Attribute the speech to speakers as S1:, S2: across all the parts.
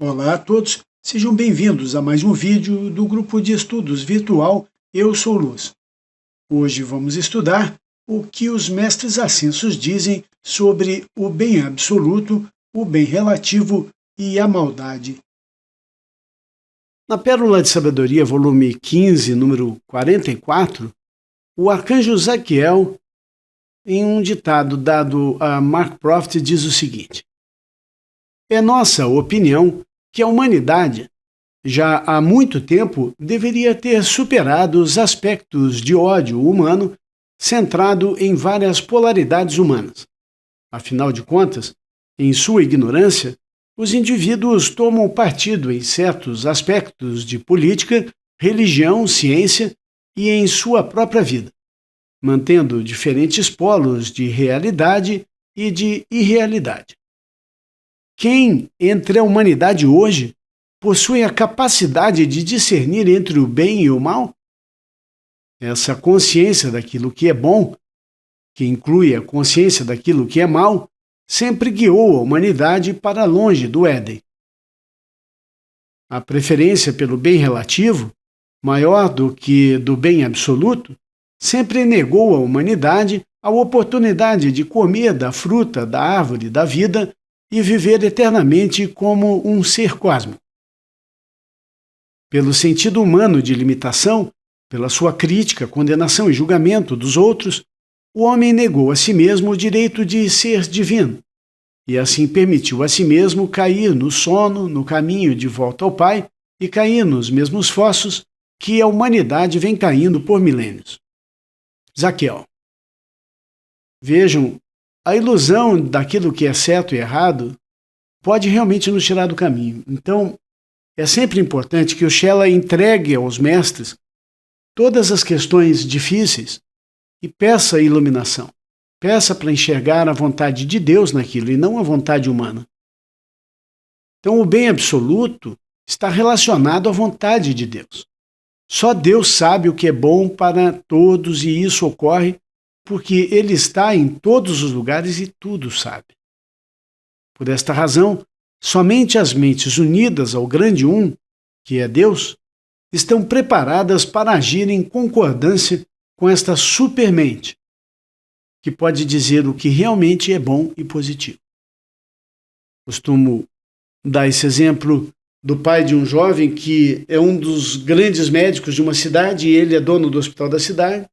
S1: Olá a todos, sejam bem-vindos a mais um vídeo do grupo de estudos virtual Eu Sou Luz. Hoje vamos estudar o que os mestres ascensos dizem sobre o bem absoluto, o bem relativo e a maldade. Na Pérola de Sabedoria, volume 15, número 44, o arcanjo Zaquiel, em um ditado dado a Mark Prophet, diz o seguinte: é nossa opinião que a humanidade, já há muito tempo, deveria ter superado os aspectos de ódio humano centrado em várias polaridades humanas. Afinal de contas, em sua ignorância, os indivíduos tomam partido em certos aspectos de política, religião, ciência e em sua própria vida, mantendo diferentes polos de realidade e de irrealidade. Quem, entre a humanidade hoje, possui a capacidade de discernir entre o bem e o mal? Essa consciência daquilo que é bom, que inclui a consciência daquilo que é mal, sempre guiou a humanidade para longe do Éden. A preferência pelo bem relativo, maior do que do bem absoluto, sempre negou à humanidade a oportunidade de comer da fruta da árvore da vida e viver eternamente como um ser cósmico. Pelo sentido humano de limitação, pela sua crítica, condenação e julgamento dos outros, o homem negou a si mesmo o direito de ser divino, e assim permitiu a si mesmo cair no sono, no caminho de volta ao Pai, e cair nos mesmos fossos que a humanidade vem caindo por milênios. Zaquiel. Vejam, a ilusão daquilo que é certo e errado pode realmente nos tirar do caminho. Então, é sempre importante que o Shela entregue aos mestres todas as questões difíceis e peça a iluminação. Peça para enxergar a vontade de Deus naquilo e não a vontade humana. Então, o bem absoluto está relacionado à vontade de Deus. Só Deus sabe o que é bom para todos e isso ocorre porque Ele está em todos os lugares e tudo sabe. Por esta razão, somente as mentes unidas ao grande Um, que é Deus, estão preparadas para agir em concordância com esta supermente, que pode dizer o que realmente é bom e positivo. Costumo dar esse exemplo do pai de um jovem que é um dos grandes médicos de uma cidade e ele é dono do hospital da cidade.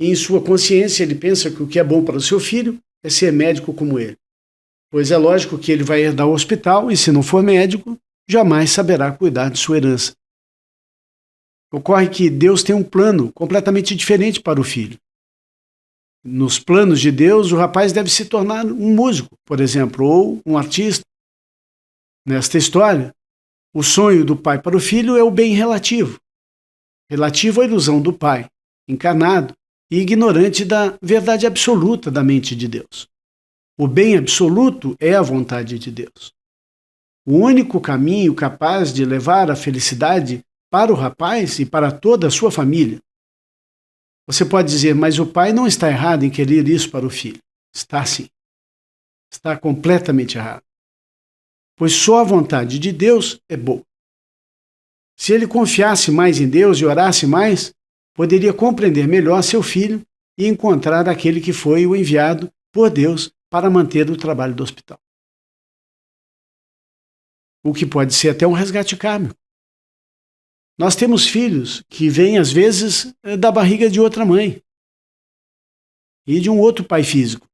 S1: E em sua consciência ele pensa que o que é bom para o seu filho é ser médico como ele. Pois é lógico que ele vai herdar o hospital e, se não for médico, jamais saberá cuidar de sua herança. Ocorre que Deus tem um plano completamente diferente para o filho. Nos planos de Deus, o rapaz deve se tornar um músico, por exemplo, ou um artista. Nesta história, o sonho do pai para o filho é o bem relativo, relativo à ilusão do pai, encarnado e ignorante da verdade absoluta da mente de Deus. O bem absoluto é a vontade de Deus. O único caminho capaz de levar a felicidade para o rapaz e para toda a sua família. Você pode dizer, mas o pai não está errado em querer isso para o filho. Está sim. Está completamente errado. Pois só a vontade de Deus é boa. Se ele confiasse mais em Deus e orasse mais, poderia compreender melhor seu filho e encontrar aquele que foi o enviado por Deus para manter o trabalho do hospital. O que pode ser até um resgate kármico. Nós temos filhos que vêm, às vezes, da barriga de outra mãe e de um outro pai físico,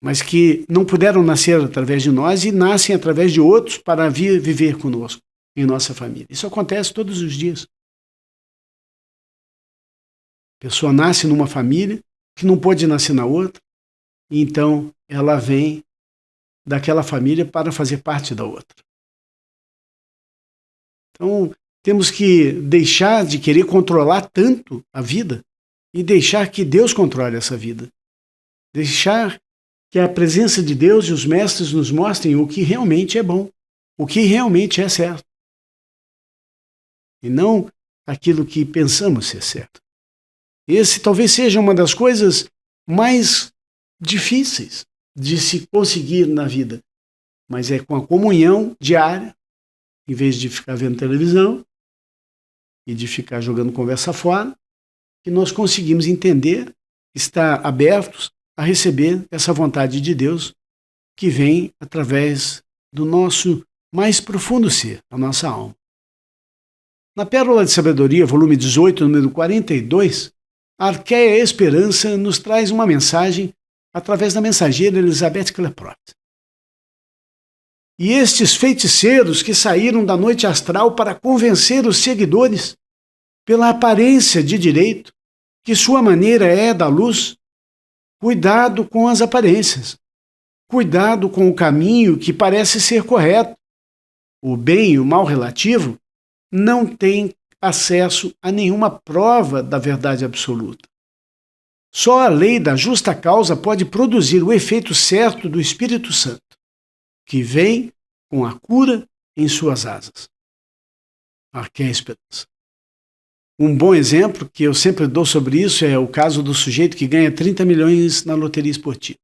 S1: mas que não puderam nascer através de nós e nascem através de outros para vir viver conosco, em nossa família. Isso acontece todos os dias. A pessoa nasce numa família que não pode nascer na outra, e então ela vem daquela família para fazer parte da outra. Então, temos que deixar de querer controlar tanto a vida e deixar que Deus controle essa vida. Deixar que a presença de Deus e os mestres nos mostrem o que realmente é bom, o que realmente é certo. E não aquilo que pensamos ser certo. Esse talvez seja uma das coisas mais difíceis de se conseguir na vida, mas é com a comunhão diária em vez de ficar vendo televisão e de ficar jogando conversa fora, que nós conseguimos entender, estar abertos a receber essa vontade de Deus que vem através do nosso mais profundo ser, a nossa alma. Na Pérola de Sabedoria, volume 18, número 42, a Arquéia Esperança nos traz uma mensagem através da mensageira Elizabeth Kleprot. E estes feiticeiros que saíram da noite astral para convencer os seguidores, pela aparência de direito, que sua maneira é da luz, cuidado com as aparências, cuidado com o caminho que parece ser correto. O bem e o mal relativo não têm acesso a nenhuma prova da verdade absoluta. Só a lei da justa causa pode produzir o efeito certo do Espírito Santo, que vem com a cura em suas asas. Arquéia Esperança. Um bom exemplo que eu sempre dou sobre isso é o caso do sujeito que ganha 30 milhões na loteria esportiva.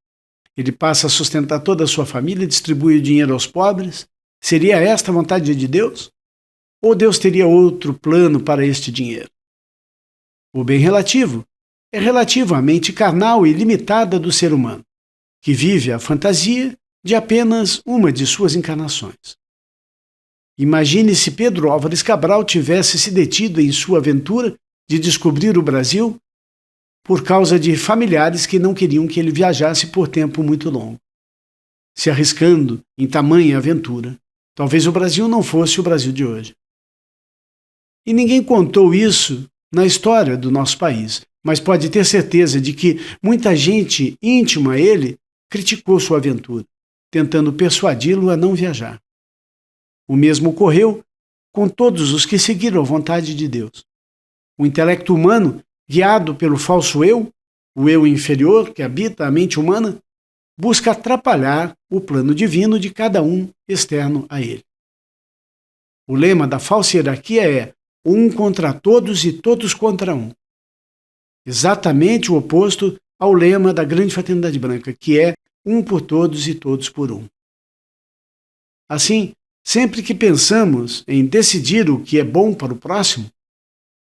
S1: Ele passa a sustentar toda a sua família e distribui o dinheiro aos pobres. Seria esta a vontade de Deus? Ou Deus teria outro plano para este dinheiro? O bem relativo é relativo à mente carnal e limitada do ser humano, que vive a fantasia de apenas uma de suas encarnações. Imagine se Pedro Álvares Cabral tivesse se detido em sua aventura de descobrir o Brasil por causa de familiares que não queriam que ele viajasse por tempo muito longo. Se arriscando em tamanha aventura, talvez o Brasil não fosse o Brasil de hoje. E ninguém contou isso na história do nosso país, mas pode ter certeza de que muita gente íntima a ele criticou sua aventura, tentando persuadi-lo a não viajar. O mesmo ocorreu com todos os que seguiram a vontade de Deus. O intelecto humano, guiado pelo falso eu, o eu inferior que habita a mente humana, busca atrapalhar o plano divino de cada um externo a ele. O lema da falsa hierarquia é um contra todos e todos contra um. Exatamente o oposto ao lema da grande fraternidade branca, que é um por todos e todos por um. Assim, sempre que pensamos em decidir o que é bom para o próximo,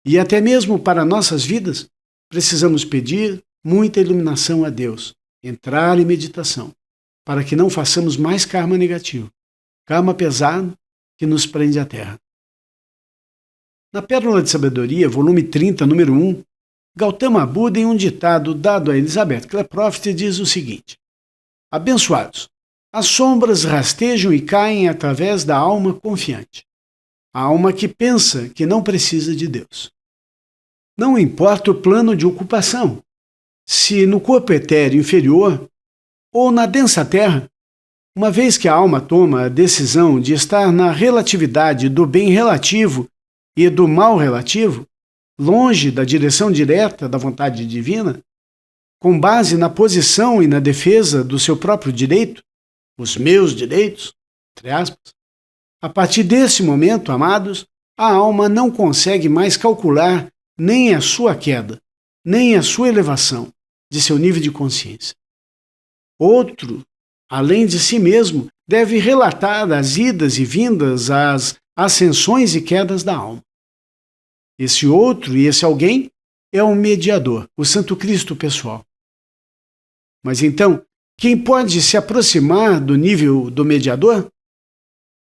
S1: e até mesmo para nossas vidas, precisamos pedir muita iluminação a Deus, entrar em meditação, para que não façamos mais karma negativo, karma pesado que nos prende à terra. Na Pérola de Sabedoria, volume 30, número 1, Gautama Buda, em um ditado dado a Elizabeth Kleprot, diz o seguinte: abençoados, as sombras rastejam e caem através da alma confiante, a alma que pensa que não precisa de Deus. Não importa o plano de ocupação, se no corpo etéreo inferior ou na densa terra, uma vez que a alma toma a decisão de estar na relatividade do bem relativo e do mal relativo, longe da direção direta da vontade divina, com base na posição e na defesa do seu próprio direito, os meus direitos, entre aspas, a partir desse momento, amados, a alma não consegue mais calcular nem a sua queda, nem a sua elevação de seu nível de consciência. Outro, além de si mesmo, deve relatar as idas e vindas, as ascensões e quedas da alma. Esse outro e esse alguém é o mediador, o Santo Cristo pessoal. Mas então, quem pode se aproximar do nível do mediador?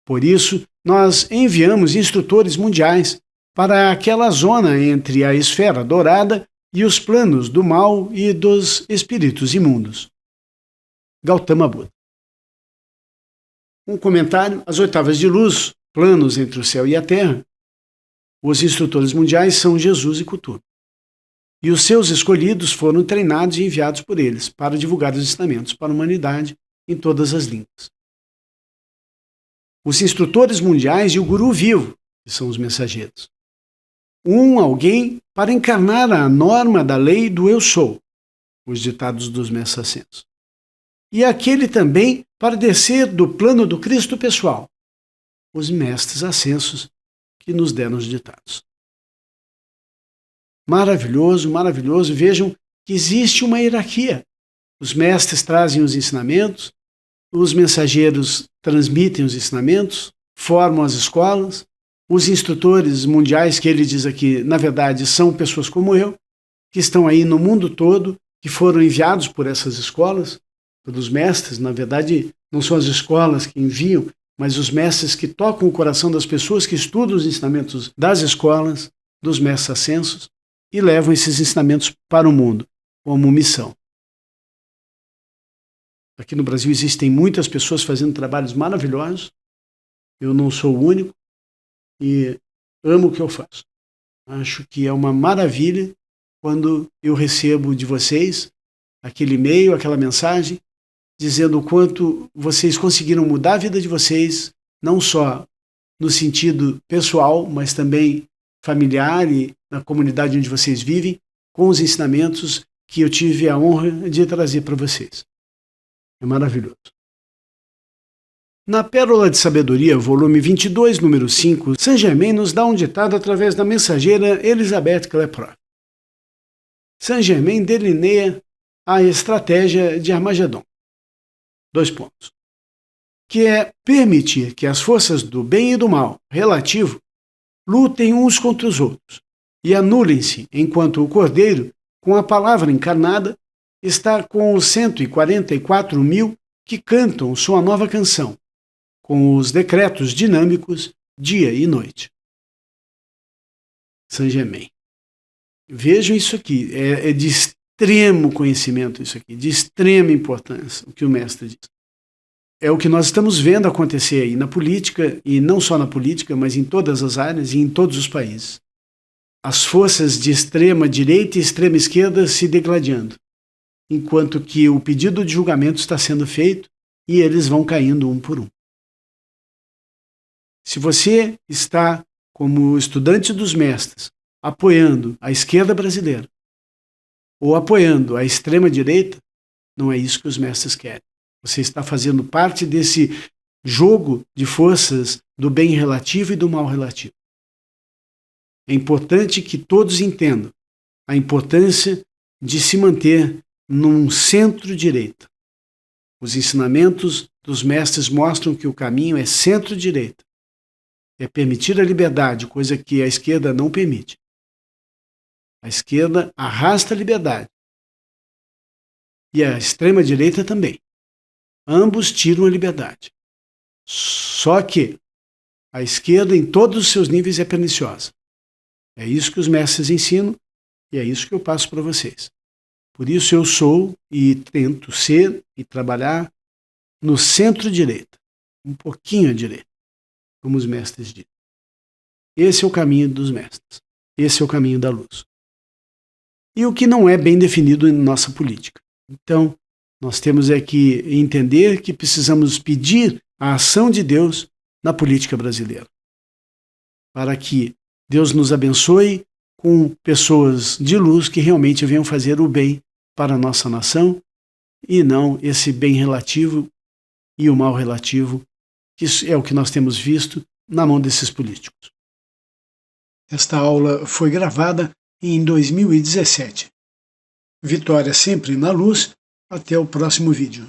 S1: Por isso, nós enviamos instrutores mundiais para aquela zona entre a esfera dourada e os planos do mal e dos espíritos imundos. Gautama Buda. Um comentário: as oitavas de luz, planos entre o céu e a terra. Os instrutores mundiais são Jesus e Kuthumi. E os seus escolhidos foram treinados e enviados por eles para divulgar os ensinamentos para a humanidade em todas as línguas. Os instrutores mundiais e o guru vivo, que são os mensageiros. Alguém para encarnar a norma da lei do eu sou, os ditados dos mestres ascensos. E aquele também para descer do plano do Cristo pessoal, os mestres ascensos que nos deram os ditados. Maravilhoso, maravilhoso. Vejam que existe uma hierarquia. Os mestres trazem os ensinamentos, os mensageiros transmitem os ensinamentos, formam as escolas, os instrutores mundiais, que ele diz aqui, na verdade, são pessoas como eu, que estão aí no mundo todo, que foram enviados por essas escolas, pelos mestres. Na verdade, não são as escolas que enviam, mas os mestres que tocam o coração das pessoas, que estudam os ensinamentos das escolas, dos mestres ascensos, e levam esses ensinamentos para o mundo, como missão. Aqui no Brasil existem muitas pessoas fazendo trabalhos maravilhosos. Eu não sou o único e amo o que eu faço. Acho que é uma maravilha quando eu recebo de vocês aquele e-mail, aquela mensagem, dizendo o quanto vocês conseguiram mudar a vida de vocês, não só no sentido pessoal, mas também familiar e na comunidade onde vocês vivem, com os ensinamentos que eu tive a honra de trazer para vocês. É maravilhoso. Na Pérola de Sabedoria, volume 22, número 5, Saint Germain nos dá um ditado através da mensageira Elizabeth Kleproth. Saint Germain delineia a estratégia de Armagedon. 2 pontos. Que é permitir que as forças do bem e do mal relativo lutem uns contra os outros e anulem-se, enquanto o Cordeiro, com a palavra encarnada, está com os 144 mil que cantam sua nova canção, com os decretos dinâmicos dia e noite. Saint Germain. Vejam isso aqui, é de extremo conhecimento isso aqui, de extrema importância, o que o mestre diz. É o que nós estamos vendo acontecer aí na política, e não só na política, mas em todas as áreas e em todos os países. As forças de extrema direita e extrema esquerda se degladiando, enquanto que o pedido de julgamento está sendo feito e eles vão caindo um por um. Se você está, como estudante dos mestres, apoiando a esquerda brasileira ou apoiando a extrema direita, não é isso que os mestres querem. Você está fazendo parte desse jogo de forças do bem relativo e do mal relativo. É importante que todos entendam a importância de se manter num centro-direita. Os ensinamentos dos mestres mostram que o caminho é centro-direita. É permitir a liberdade, coisa que a esquerda não permite. A esquerda arrasta a liberdade. E a extrema-direita também. Ambos tiram a liberdade. Só que a esquerda, em todos os seus níveis, é perniciosa. É isso que os mestres ensinam e é isso que eu passo para vocês. Por isso eu sou e tento ser e trabalhar no centro-direita, um pouquinho à direita, como os mestres dizem. Esse é o caminho dos mestres. Esse é o caminho da luz. E o que não é bem definido em nossa política. Então, nós temos que entender que precisamos pedir a ação de Deus na política brasileira, para que Deus nos abençoe com pessoas de luz que realmente venham fazer o bem para a nossa nação e não esse bem relativo e o mal relativo, que é o que nós temos visto na mão desses políticos. Esta aula foi gravada em 2017. Vitória sempre na luz. Até o próximo vídeo.